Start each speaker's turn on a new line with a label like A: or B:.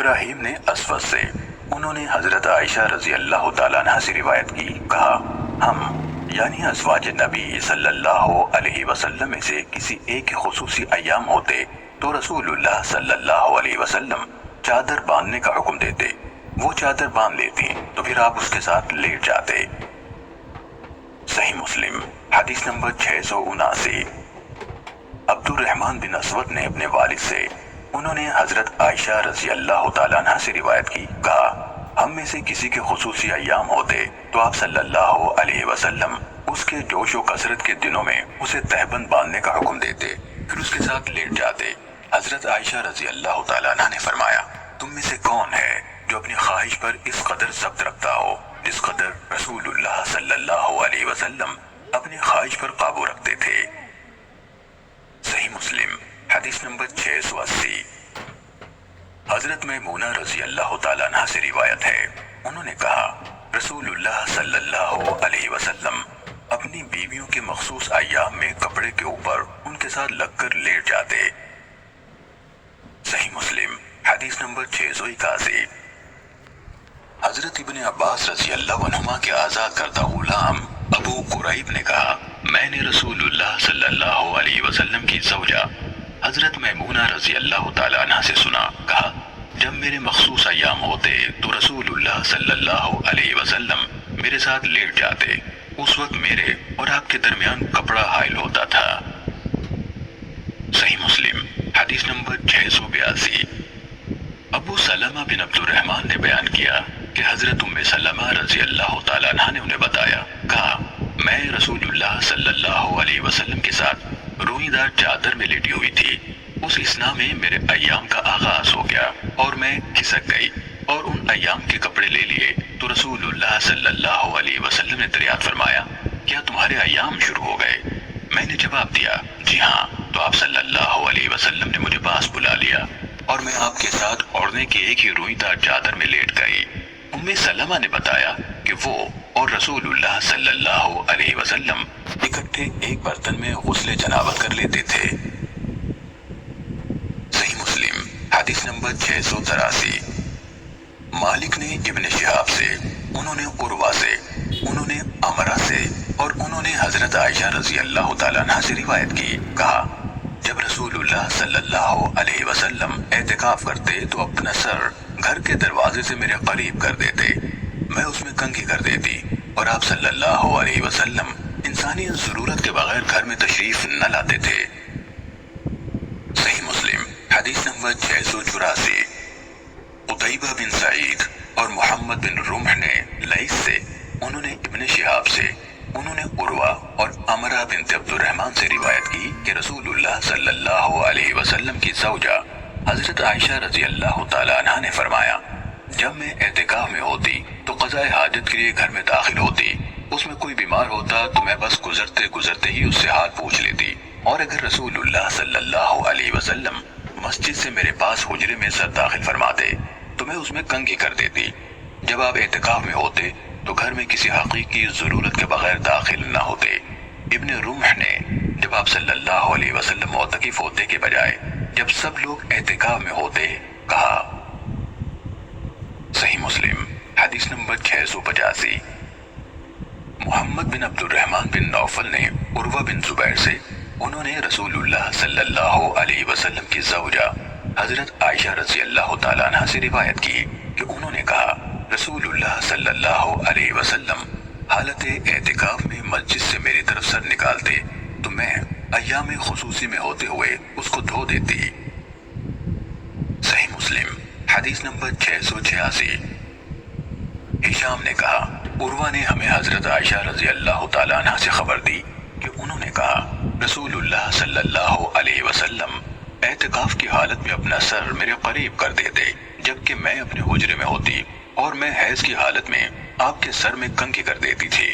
A: ابراہیم نے اسود سے، انہوں نے حضرت عائشہ رضی اللہ تعالیٰ عنہ سے روایت کی، کہا ہم یعنی ازواج نبی صلی اللہ علیہ وسلم میں سے کسی ایک کے خصوصی ایام ہوتے تو رسول اللہ صلی اللہ علیہ وسلم چادر باندھنے کا حکم دیتے، وہ چادر باندھ لیتی تو پھر آپ اس کے ساتھ لیٹ جاتے۔ صحیح مسلم حدیث نمبر 679۔ عبد الرحمن بن اسود نے اپنے والد سے، انہوں نے حضرت عائشہ رضی اللہ تعالیٰ عنہ سے روایت کی، کہا ہم میں سے کسی کے خصوصی ایام ہوتے تو آپ صلی اللہ علیہ وسلم اس کے جوش و کثرت کے دنوں میں اسے تہبند باندھنے کا حکم دیتے، پھر اس کے ساتھ لیٹ جاتے۔ حضرت عائشہ رضی اللہ تعالیٰ عنہ نے فرمایا، تم میں سے کون ہے جو اپنی خواہش پر اس قدر ضبط رکھتا ہو جس قدر رسول اللہ صلی اللہ علیہ وسلم اپنی خواہش پر قابو رکھتے تھے؟ صحیح مسلم حدیث نمبر 680۔ حضرت میمونہ رضی اللہ تعالیٰ عنہ سے روایت ہے، انہوں نے کہا رسول اللہ صلی اللہ علیہ وسلم اپنی بیویوں کے مخصوص ایام میں کپڑے کے اوپر ان کے ساتھ لگ کر لیٹ جاتے۔ صحیح مسلم حدیث نمبر 681۔ حضرت ابن عباس رضی اللہ عنہما کے آزاد کردہ غلام ابو قریب نے کہا میں نے رسول اللہ صلی اللہ علیہ وسلم کی زوجہ حضرت میمونہ رضی اللہ تعالیٰ عنہ سے سنا، کہا جب میرے مخصوص ایام ہوتے تو رسول اللہ صلی اللہ علیہ وسلم میرے ساتھ لیٹ جاتے، اس وقت میرے اور آپ کے درمیان کپڑا حائل ہوتا تھا۔ صحیح مسلم حدیث نمبر 682۔ ابو سلمہ بن عبد الرحمن نے بیان کیا کہ حضرت ام سلمہ رضی اللہ تعالیٰ عنہ نے انہیں بتایا، کہا میں رسول اللہ صلی اللہ علیہ وسلم کے ساتھ روئی دار چادر میں لیٹی ہوئی تھی، اس اثنا میں میرے ایام کا آغاز ہو گیا اور میں کھسک گئی اور ان ایام کے کپڑے لے لیے تو رسول اللہ صلی اللہ علیہ وسلم نے دریافت فرمایا کیا تمہارے ایام شروع ہو گئے؟ میں نے جواب دیا جی ہاں، تو آپ صلی اللہ علیہ وسلم نے مجھے پاس بلا لیا اور میں آپ کے ساتھ اوڑھنے کی ایک ہی روئی دار چادر میں لیٹ گئی۔ ام سلمہ نے بتایا کہ وہ اور رسول اللہ صلی اللہ علیہ وسلم اکٹھے ایک برتن میں غسل جنابت کر لیتے تھے۔ صحیح مسلم حدیث نمبر 683۔ مالک نے ابن شہاب سے، انہوں نے عروہ سے، انہوں نے عمرہ سے اور انہوں نے حضرت عائشہ رضی اللہ تعالیٰ عنہ سے روایت کی، کہا جب رسول اللہ صلی اللہ علیہ وسلم اعتکاف کرتے تو اپنا سر گھر کے دروازے سے میرے قریب کر دیتے، میں اس میں کنگھی کر دیتی اور آپ صلی اللہ علیہ وسلم انسانی ضرورت کے بغیر گھر میں تشریف نہ لاتے تھے۔ صحیح مسلم حدیث نمبر 684۔ قتیبہ بن سعید اور محمد بن رمح نے لیث سے، انہوں نے ابن شہاب سے، انہوں نے عروہ اور عمرہ بنت عبد الرحمن سے روایت کی کہ رسول اللہ صلی اللہ علیہ وسلم کی زوجہ حضرت عائشہ رضی اللہ تعالیٰ عنہ نے فرمایا جب میں اعتکاف میں ہوتی تو قضاء حاجت کے لیے گھر میں داخل ہوتی، اس میں کوئی بیمار ہوتا تو میں بس گزرتے گزرتے ہی اس سے حال پوچھ لیتی، اور اگر رسول اللہ صلی اللہ علیہ وسلم مسجد سے میرے پاس حجرے میں سر داخل فرماتے تو میں اس میں کنگھی کر دیتی۔ جب آپ اعتکاف میں ہوتے تو گھر میں کسی حقیقی ضرورت کے بغیر داخل نہ ہوتے۔ ابن رمح نے جب آپ صلی اللہ علیہ وسلم معتکف ہوتے کے بجائے جب سب لوگ اعتکاف میں ہوتے کہا۔ صحیح مسلم حدیث نمبر 685۔ محمد بن عبد الرحمن بن نوفل نے عروہ بن زبیر سے، انہوں نے رسول اللہ صلی اللہ علیہ وسلم کی زوجہ حضرت عائشہ رضی اللہ تعالیٰ عنہ سے روایت کی کہ انہوں نے کہا رسول اللہ صلی اللہ علیہ وسلم حالت اعتکاف میں مسجد سے میری طرف سر نکالتے تو میں ایام خصوصی میں ہوتے ہوئے اس کو دھو دیتی۔ صحیح مسلم حدیث نمبر 686۔ ہشام نے کہا عروہ نے ہمیں حضرت عائشہ رضی اللہ تعالیٰ عنہ سے خبر دی کہ انہوں نے کہا رسول اللہ صلی اللہ علیہ وسلم اعتکاف کی حالت میں اپنا سر میرے قریب کر دیتے جبکہ میں اپنے حجرے میں ہوتی اور میں حیض کی حالت میں آپ کے سر میں کنگھی کر دیتی تھی۔